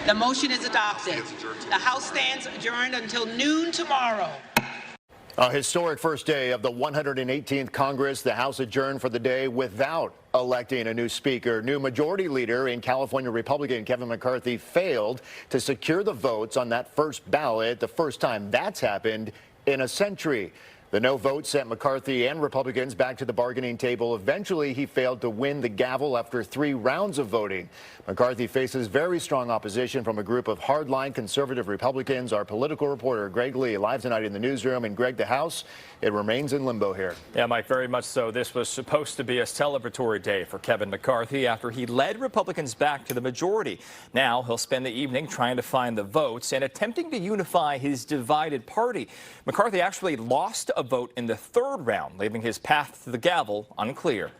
The motion is adopted. The House stands adjourned until noon tomorrow. A historic first day of the 118th Congress. The House adjourned for the day without electing a new speaker. New majority leader in California Republican Kevin McCarthy failed to secure the votes on that first ballot, the first time that's happened in a century. The no vote sent McCarthy and Republicans back to the bargaining table. Eventually, he failed to win the gavel after 3 rounds of voting. McCarthy faces very strong opposition from a group of hardline conservative Republicans. Our political reporter Greg Lee live tonight in the newsroom. And Greg, the House, it remains in limbo here. Yeah, Mike, very much so. This was supposed to be a celebratory day for Kevin McCarthy after he led Republicans back to the majority. Now he'll spend the evening trying to find the votes and attempting to unify his divided party. McCarthy actually lost a vote in the 3rd round, leaving his path to the gavel unclear.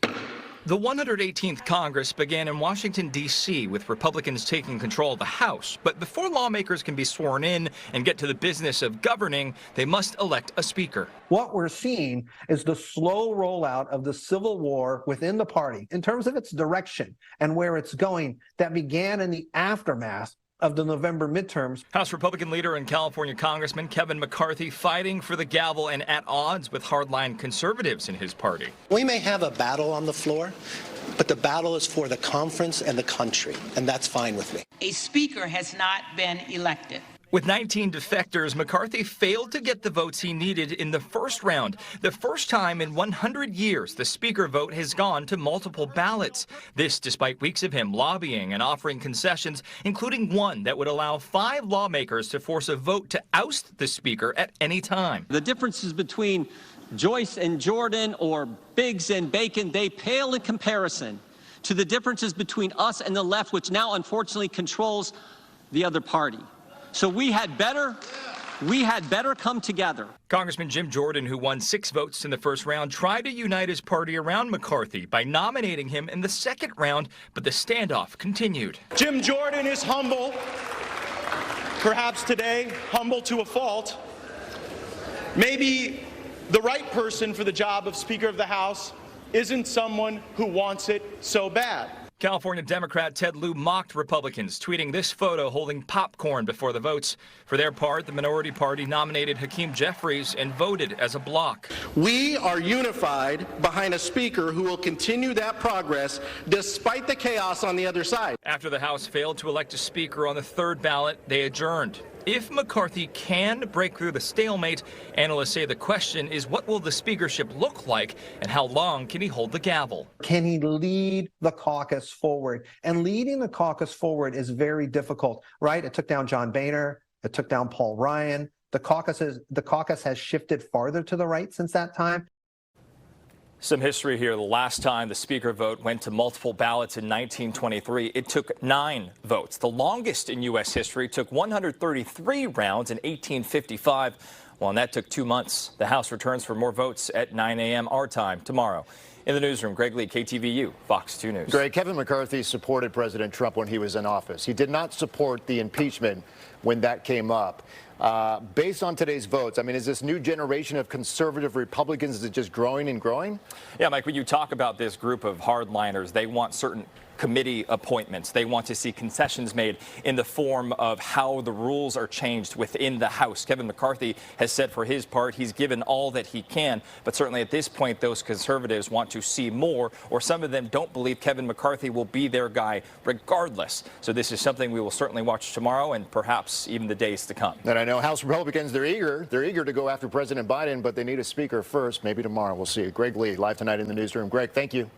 The 118th Congress began in Washington, D.C., with Republicans taking control of the House. But before lawmakers can be sworn in and get to the business of governing, they must elect a speaker. What we're seeing is the slow rollout of the civil war within the party in terms of its direction and where it's going that began in the aftermath of the November midterms. House Republican leader and California Congressman Kevin McCarthy fighting for the gavel and at odds with hardline conservatives in his party. We may have a battle on the floor, but the battle is for the conference and the country, and that's fine with me. A speaker has not been elected. With 19 defectors, McCarthy failed to get the votes he needed in the first round. The first time in 100 years the speaker vote has gone to multiple ballots. This despite weeks of him lobbying and offering concessions, including one that would allow 5 lawmakers to force a vote to oust the speaker at any time. The differences between Joyce and Jordan or Biggs and Bacon, they pale in comparison to the differences between us and the left, which now unfortunately controls the other party. So we had better come together. Congressman Jim Jordan, who won 6 votes in the first round, tried to unite his party around McCarthy by nominating him in the second round, but the standoff continued. Jim Jordan is humble, perhaps today humble to a fault. Maybe the right person for the job of Speaker of the House isn't someone who wants it so bad. California Democrat Ted Lieu mocked Republicans, tweeting this photo holding popcorn before the votes. For their part, the minority party nominated Hakeem Jeffries and voted as a bloc. We are unified behind a speaker who will continue that progress despite the chaos on the other side. After the House failed to elect a speaker on the 3rd ballot, they adjourned. If McCarthy can break through the stalemate, analysts say the question is what will the speakership look like and how long can he hold the gavel? Can he lead the caucus forward? And leading the caucus forward is very difficult, right? It took down John Boehner. It took down Paul Ryan. The caucus has shifted farther to the right since that time. Some history here. The last time the speaker vote went to multiple ballots in 1923, it took 9 votes. The longest in U.S. history took 133 rounds in 1855. Well, and that took 2 months. The House returns for more votes at 9 a.m. our time tomorrow. In the newsroom, Greg Lee, KTVU, Fox 2 News. Greg, Kevin McCarthy supported President Trump when he was in office. He did not support the impeachment when that came up. Based on today's votes, I mean, is this new generation of conservative Republicans, is it just growing and growing? Yeah, Mike, when you talk about this group of hardliners, they want certain committee appointments. They want to see concessions made in the form of how the rules are changed within the House. Kevin McCarthy has said for his part he's given all that he can, but certainly at this point those conservatives want to see more, or some of them don't believe Kevin McCarthy will be their guy regardless. So this is something we will certainly watch tomorrow and perhaps even the days to come. And I know House Republicans, they're eager to go after President Biden, but they need a speaker first. Maybe tomorrow. We'll see. Greg Lee, live tonight in the newsroom. Greg, thank you.